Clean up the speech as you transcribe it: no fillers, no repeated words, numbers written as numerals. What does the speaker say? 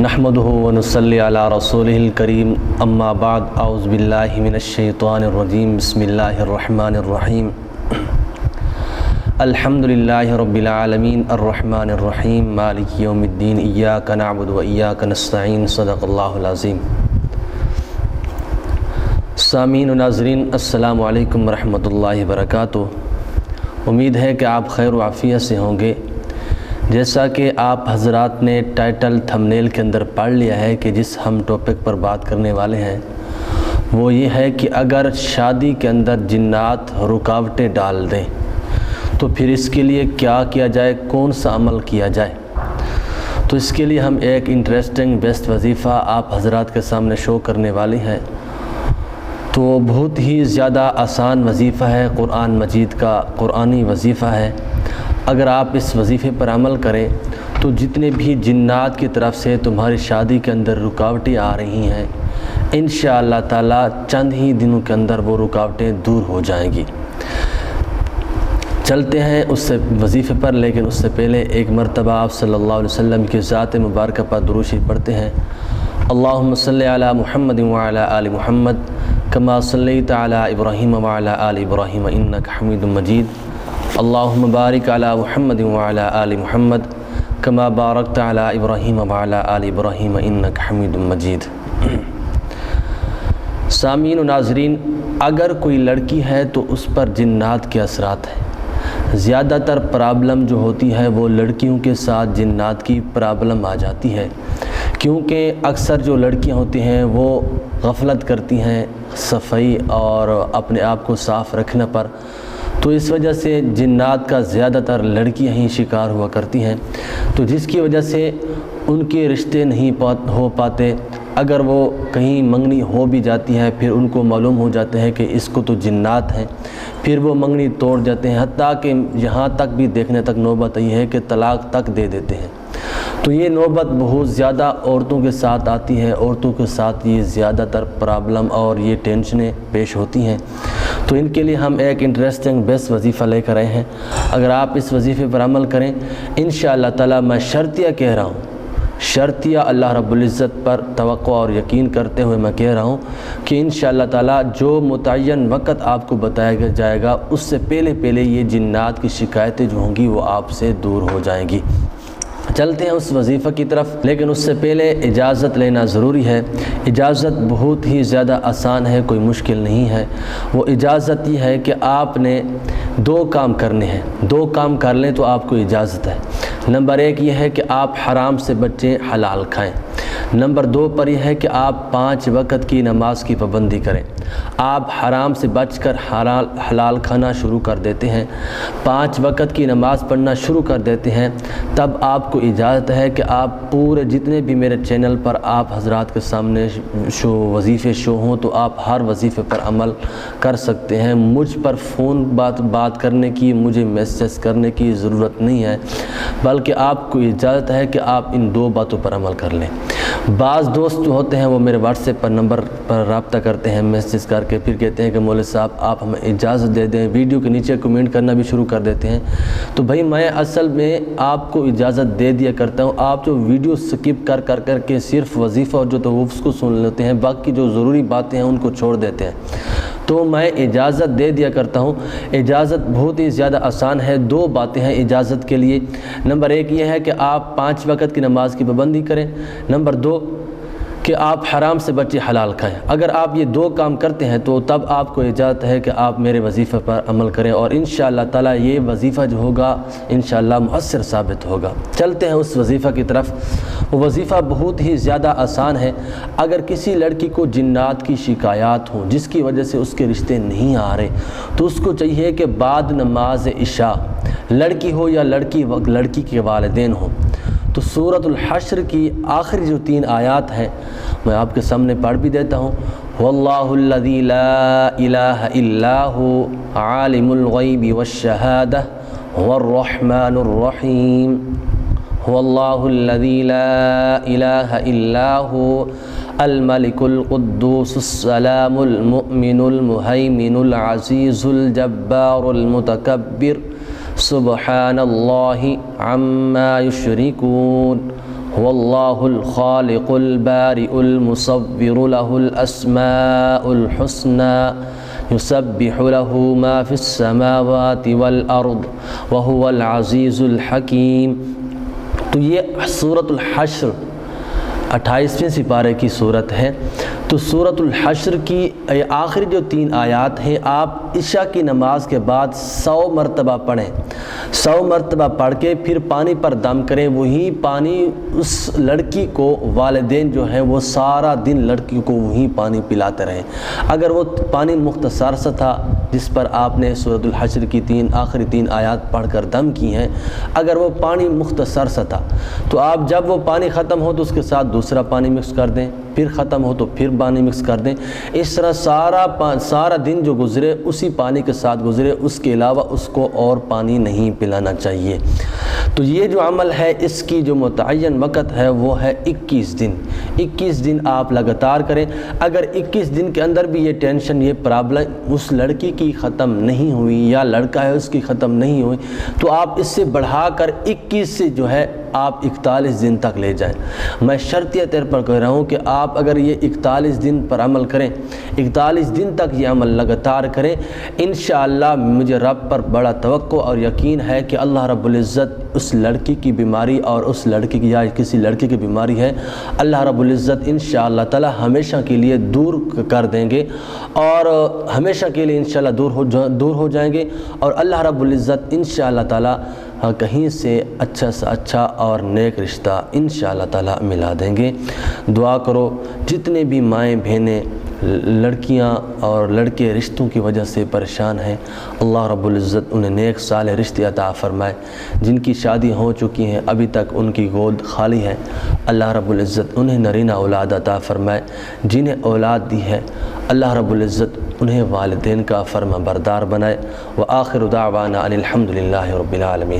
نحمده ونصلي على رسوله الكريم اما بعد اعوذ باللہ من الشیطان الرجیم بسم اللہ الرحمن الرحیم الحمد للہ رب العالمین الرحمن الرحیم مالک یوم الدین ایاک نعبد و ایاک نستعین صدق اللہ العظیم۔ سامعین و ناظرین السلام علیکم ورحمۃ اللہ وبرکاتہ۔ امید ہے کہ آپ خیر و عافیت سے ہوں گے۔ جیسا کہ آپ حضرات نے ٹائٹل تھمبنیل کے اندر پڑھ لیا ہے کہ جس ہم ٹاپک پر بات کرنے والے ہیں وہ یہ ہے کہ اگر شادی کے اندر جنات رکاوٹیں ڈال دیں تو پھر اس کے لیے کیا کیا جائے، کون سا عمل کیا جائے۔ تو اس کے لیے ہم ایک انٹرسٹنگ بیسٹ وظیفہ آپ حضرات کے سامنے شو کرنے والے ہیں۔ تو بہت ہی زیادہ آسان وظیفہ ہے، قرآن مجید کا قرآنی وظیفہ ہے۔ اگر آپ اس وظیفے پر عمل کریں تو جتنے بھی جنات کی طرف سے تمہاری شادی کے اندر رکاوٹیں آ رہی ہیں انشاءاللہ تعالی چند ہی دنوں کے اندر وہ رکاوٹیں دور ہو جائیں گی۔ چلتے ہیں اس سے وظیفے پر، لیکن اس سے پہلے ایک مرتبہ آپ صلی اللہ علیہ وسلم کی ذات مبارکہ پر درود شریف پڑھتے ہیں۔ اللہم صلی علی محمد وعلی آل محمد کما صلیت علی ابراہیم وعلی آل ابراہیم انک حمید مجید۔ اللہم بارک علی محمد وعلی آل محمد کما بارکت علی ابراہیم وعلی آل ابراہیم انک حمید مجید۔ سامعین و ناظرین، اگر کوئی لڑکی ہے تو اس پر جنات کے اثرات ہیں۔ زیادہ تر پرابلم جو ہوتی ہے وہ لڑکیوں کے ساتھ جنات کی پرابلم آ جاتی ہے، کیونکہ اکثر جو لڑکیاں ہوتی ہیں وہ غفلت کرتی ہیں صفائی اور اپنے آپ کو صاف رکھنے پر، تو اس وجہ سے جنات کا زیادہ تر لڑکیاں ہی شکار ہوا کرتی ہیں، تو جس کی وجہ سے ان کے رشتے نہیں ہو پاتے۔ اگر وہ کہیں منگنی ہو بھی جاتی ہے پھر ان کو معلوم ہو جاتے ہیں کہ اس کو تو جنات ہیں، پھر وہ منگنی توڑ جاتے ہیں، حتیٰ کہ یہاں تک بھی دیکھنے تک نوبت یہ ہے کہ طلاق تک دے دیتے ہیں۔ تو یہ نوبت بہت زیادہ عورتوں کے ساتھ آتی ہے، عورتوں کے ساتھ یہ زیادہ تر پرابلم اور یہ ٹینشنیں پیش ہوتی ہیں۔ تو ان کے لیے ہم ایک انٹرسٹنگ بیسٹ وظیفہ لے کر آئے ہیں۔ اگر آپ اس وظیفے پر عمل کریں انشاءاللہ تعالی، میں شرطیہ کہہ رہا ہوں، شرطیہ اللہ رب العزت پر توقع اور یقین کرتے ہوئے میں کہہ رہا ہوں کہ انشاءاللہ تعالی جو متعین وقت آپ کو بتایا جائے گا اس سے پہلے یہ جنات کی شکایتیں جو ہوں گی وہ آپ سے دور ہو جائیں گی۔ چلتے ہیں اس وظیفہ کی طرف، لیکن اس سے پہلے اجازت لینا ضروری ہے۔ اجازت بہت ہی زیادہ آسان ہے، کوئی مشکل نہیں ہے۔ وہ اجازت یہ ہے کہ آپ نے دو کام کرنے ہیں، دو کام کر لیں تو آپ کو اجازت ہے۔ نمبر ایک یہ ہے کہ آپ حرام سے بچیں، حلال کھائیں۔ نمبر دو پر یہ ہے کہ آپ 5 وقت کی نماز کی پابندی کریں۔ آپ حرام سے بچ کر حلال کھانا شروع کر دیتے ہیں، 5 وقت کی نماز پڑھنا شروع کر دیتے ہیں، تب آپ کو اجازت ہے کہ آپ پورے جتنے بھی میرے چینل پر آپ حضرات کے سامنے وظیفے شو ہوں تو آپ ہر وظیفے پر عمل کر سکتے ہیں۔ مجھ پر فون بات کرنے کی، مجھے میسیج کرنے کی ضرورت نہیں ہے، بلکہ آپ کو اجازت ہے کہ آپ ان 2 باتوں پر عمل کر لیں۔ بعض دوست جو ہوتے ہیں وہ میرے واٹس ایپ پر نمبر پر رابطہ کرتے ہیں میسیج کر کے، پھر کہتے ہیں کہ مولوی صاحب آپ ہمیں اجازت دے دیں، ویڈیو کے نیچے کمنٹ کرنا بھی شروع کر دیتے ہیں۔ تو بھائی میں اصل میں آپ کو اجازت دے دیا کرتا ہوں، آپ جو ویڈیو سکپ کر کے صرف وظیفہ جو تو اس کو سن لیتے ہیں، باقی جو ضروری باتیں ہیں ان کو چھوڑ دیتے ہیں۔ تو میں اجازت دے دیا کرتا ہوں۔ اجازت بہت ہی زیادہ آسان ہے، 2 باتیں ہیں اجازت کے لیے۔ نمبر ایک یہ ہے کہ آپ 5 وقت کی نماز کی پابندی کریں۔ نمبر 2 کہ آپ حرام سے بچے، حلال کھائیں۔ اگر آپ یہ 2 کام کرتے ہیں تو تب آپ کو اجازت ہے کہ آپ میرے وظیفے پر عمل کریں، اور انشاءاللہ تعالی یہ وظیفہ جو ہوگا انشاءاللہ مؤثر ثابت ہوگا۔ چلتے ہیں اس وظیفہ کی طرف۔ وہ وظیفہ بہت ہی زیادہ آسان ہے۔ اگر کسی لڑکی کو جنات کی شکایات ہوں جس کی وجہ سے اس کے رشتے نہیں آ رہے تو اس کو چاہیے کہ بعد نماز عشاء، لڑکی ہو یا لڑکی کے والدین ہوں، تو سورۃ الحشر کی آخری جو 3 آیات ہیں میں آپ کے سامنے پڑھ بھی دیتا ہوں۔ واللہ الذی لا الہ الا ہو عالم الغیب والشہادہ هو الرحمن الرحیم۔ واللہ الذی لا الہ الا ہو الملک القدوس السلام المؤمن المہیمن العزیز الجبار المتکبر سبحان اللہ عما یشرکون۔ واللہ الخالق البارئ المصور لہ الاسماء الحسنى یسبح لہ ما فی السماوات والارض وہو العزیز الحکیم۔ تو یہ سورۃ الحشر 28ویں سپارے کی صورت ہے۔ تو سورۃ الحشر کی آخری جو 3 آیات ہیں آپ عشاء کی نماز کے بعد 100 مرتبہ پڑھیں، 100 مرتبہ پڑھ کے پھر پانی پر دم کریں۔ وہی پانی اس لڑکی کو والدین جو ہیں وہ سارا دن لڑکی کو وہی پانی پلاتے رہیں۔ اگر وہ پانی مختصر سا تھا جس پر آپ نے سورۃ الحشر کی آخری 3 آیات پڑھ کر دم کی ہیں، اگر وہ پانی مختصر سا تھا تو آپ جب وہ پانی ختم ہو تو اس کے ساتھ دوسرا پانی مکس کر دیں، پھر ختم ہو تو پھر پانی مکس کر دیں۔ اس طرح سارا دن جو گزرے اسی پانی کے ساتھ گزرے، اس کے علاوہ اس کو اور پانی نہیں پلانا چاہیے۔ تو یہ جو عمل ہے اس کی جو متعین وقت ہے وہ ہے 21 دن۔ 21 دن آپ لگاتار کریں۔ اگر 21 دن کے اندر بھی یہ ٹینشن، یہ پرابلم اس لڑکی کی ختم نہیں ہوئی یا لڑکا ہے اس کی ختم نہیں ہوئی تو آپ اس سے بڑھا کر 21 سے جو ہے آپ 41 دن تک لے جائیں۔ میں شرطیہ طور پر کہہ رہا ہوں کہ آپ اگر یہ 41 دن پر عمل کریں، 41 دن تک یہ عمل لگاتار کریں، انشاءاللہ مجھے رب پر بڑا توقع اور یقین ہے کہ اللہ رب العزت اس لڑکی کی بیماری اور اس لڑکی کی یا کسی لڑکی کی بیماری ہے، اللہ رب العزت انشاءاللہ تعالی ہمیشہ کے لیے دور کر دیں گے اور ہمیشہ کے لیے انشاءاللہ دور ہو جائیں گے، اور اللہ رب العزت انشاءاللہ تعالی کہیں سے اچھا سے اچھا اور نیک رشتہ انشاءاللہ تعالی ملا دیں گے۔ دعا کرو جتنے بھی مائیں بہنیں لڑکیاں اور لڑکے رشتوں کی وجہ سے پریشان ہیں، اللہ رب العزت انہیں نیک صالح رشتے عطا فرمائے۔ جن کی شادی ہو چکی ہیں ابھی تک ان کی گود خالی ہے، اللہ رب العزت انہیں نرینہ اولاد عطا فرمائے۔ جنہیں اولاد دی ہے اللہ رب العزت انہیں والدین کا فرما بردار بنائے۔ وآخر دعوانا ان الحمد للہ رب العالمین۔